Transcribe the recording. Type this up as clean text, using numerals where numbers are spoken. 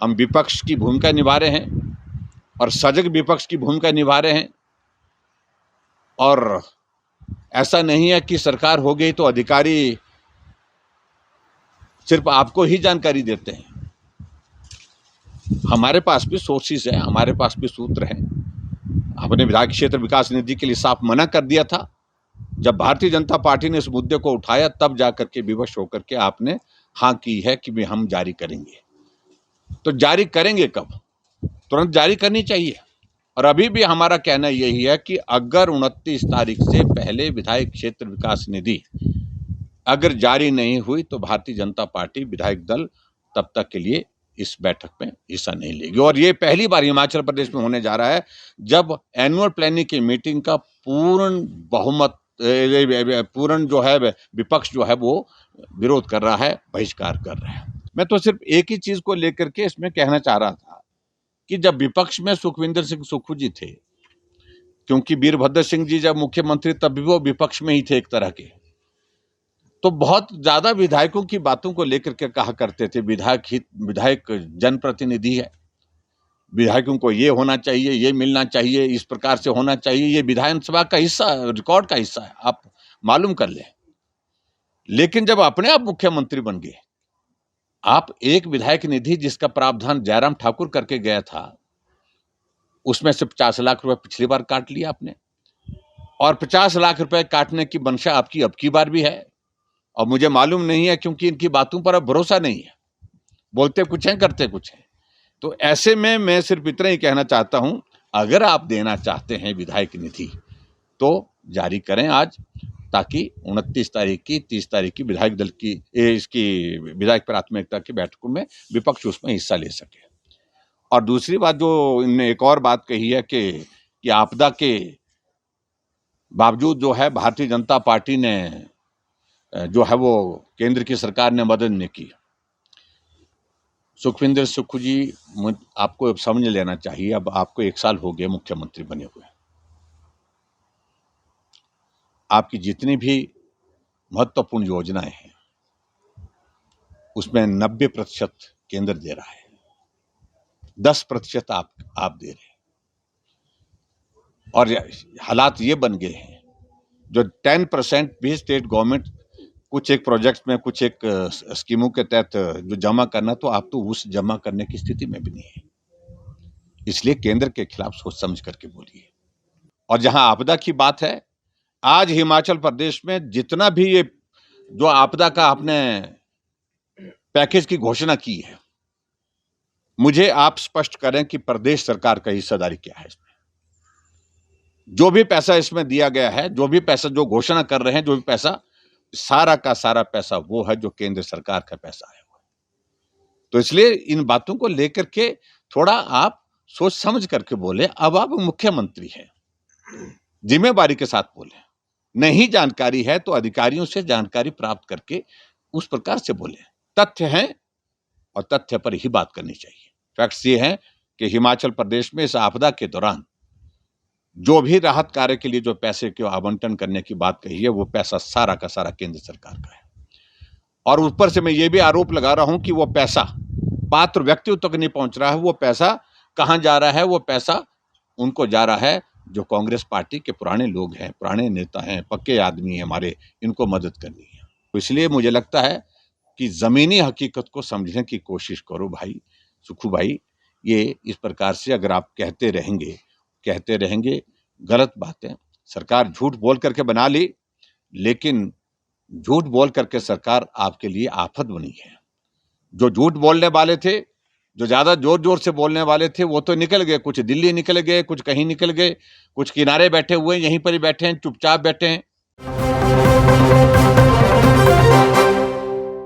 हम विपक्ष की भूमिका निभा रहे हैं और सजग विपक्ष की भूमिका निभा रहे हैं। और ऐसा नहीं है कि सरकार हो गई तो अधिकारी सिर्फ आपको ही जानकारी देते हैं। हमारे पास भी सोर्सेस है, हमारे पास भी सूत्र हैं। हमने विधायक क्षेत्र विकास निधि के लिए साफ मना कर दिया था। जब भारतीय जनता पार्टी ने इस मुद्दे को उठाया तब जाकर के विवश होकर के आपने हाँ की है कि हम जारी करेंगे। तो जारी करेंगे कब? तुरंत जारी करनी चाहिए। और अभी भी हमारा कहना यही है कि अगर 29 तारीख से पहले विधायक क्षेत्र विकास निधि अगर जारी नहीं हुई तो भारतीय जनता पार्टी विधायक दल तब तक के लिए इस बैठक में हिस्सा नहीं लेगी। और ये पहली बार हिमाचल प्रदेश में होने जा रहा है जब एनुअल प्लानिंग की मीटिंग का पूर्ण बहुमत पूर्ण जो है विपक्ष जो है वो विरोध कर रहा है, बहिष्कार कर रहा है। मैं तो सिर्फ एक ही चीज को लेकर के इसमें कहना चाह रहा था कि जब विपक्ष में सुखविंदर सिंह सुक्खू जी थे, क्योंकि वीरभद्र सिंह जी जब मुख्यमंत्री तब भी वो विपक्ष में ही थे एक तरह के, तो बहुत ज्यादा विधायकों की बातों को लेकर के कहा करते थे विधायक जनप्रतिनिधि है, विधायकों को ये होना चाहिए, ये मिलना चाहिए, इस प्रकार से होना चाहिए, ये विधानसभा का हिस्सा, रिकॉर्ड का हिस्सा है, आप मालूम कर लें। लेकिन जब अपने आप मुख्यमंत्री बन गए, आप एक विधायक निधि जिसका प्रावधान जयराम ठाकुर करके गया था, उसमें से 50 लाख रुपए पिछली बार काट लिया आपने, और 50 लाख रुपए काटने की मंशा आपकी अब की बार भी है। और मुझे मालूम नहीं है, क्योंकि इनकी बातों पर अब भरोसा नहीं है, बोलते कुछ हैं करते कुछ हैं। तो ऐसे में मैं सिर्फ इतना ही कहना चाहता हूं, अगर आप देना चाहते हैं विधायक निधि तो जारी करें आज, ताकि 29 तारीख की 30 तारीख की विधायक दल की इसकी विधायक प्राथमिकता की बैठकों में विपक्ष उसमें हिस्सा ले सके। और दूसरी बात जो इनने एक और बात कही है कि आपदा के बावजूद जो है भारतीय जनता पार्टी ने जो है वो केंद्र की सरकार ने मदद नहीं की। सुखविंदर सुक्खू जी, आपको समझ लेना चाहिए, अब आपको 1 साल हो गया मुख्यमंत्री बने हुए। आपकी जितनी भी महत्वपूर्ण योजनाएं हैं उसमें 90% केंद्र दे रहा है, 10% आप दे रहे हैं। और हालात ये बन गए हैं जो 10% भी स्टेट गवर्नमेंट कुछ एक प्रोजेक्ट में, कुछ एक स्कीमों के तहत जो जमा करना, तो आप तो उस जमा करने की स्थिति में भी नहीं है। इसलिए केंद्र के खिलाफ सोच समझ करके बोलिए। और जहां आपदा की बात है, आज हिमाचल प्रदेश में जितना भी ये जो आपदा का आपने पैकेज की घोषणा की है, मुझे आप स्पष्ट करें कि प्रदेश सरकार का हिस्सेदारी क्या है इसमें। जो भी पैसा इसमें दिया गया है, जो भी पैसा जो घोषणा कर रहे हैं, जो भी पैसा, सारा का सारा पैसा वो है जो केंद्र सरकार का पैसा है। तो इसलिए इन बातों को लेकर के थोड़ा आप सोच समझ करके बोले। अब आप मुख्यमंत्री हैं, जिम्मेवारी के साथ बोले। नहीं जानकारी है तो अधिकारियों से जानकारी प्राप्त करके उस प्रकार से बोले। तथ्य हैं और तथ्य पर ही बात करनी चाहिए। फैक्ट्स ये हैं कि हिमाचल प्रदेश में इस आपदा के दौरान जो भी राहत कार्य के लिए जो पैसे के आवंटन करने की बात कही है, वो पैसा सारा का सारा केंद्र सरकार का है। और ऊपर से मैं ये भी आरोप लगा रहा हूं कि वो पैसा पात्र व्यक्तियों तक नहीं पहुंच रहा है। वो पैसा कहां जा रहा है? वो पैसा उनको जा रहा है जो कांग्रेस पार्टी के पुराने लोग हैं, पुराने नेता हैं, पक्के आदमी हैं हमारे, इनको मदद करनी है। तो इसलिए मुझे लगता है कि जमीनी हकीकत को समझने की कोशिश करो भाई, सुक्खू भाई। ये इस प्रकार से अगर आप कहते रहेंगे गलत बातें। सरकार झूठ बोल करके बना ली, लेकिन झूठ बोल करके सरकार आपके लिए आफत बनी है। जो झूठ बोलने वाले थे, जो ज्यादा जोर जोर से बोलने वाले थे, वो तो निकल गए। कुछ दिल्ली निकल गए, कुछ कहीं निकल गए, कुछ किनारे बैठे हुए, यहीं पर ही बैठे हैं, चुपचाप बैठे हैं।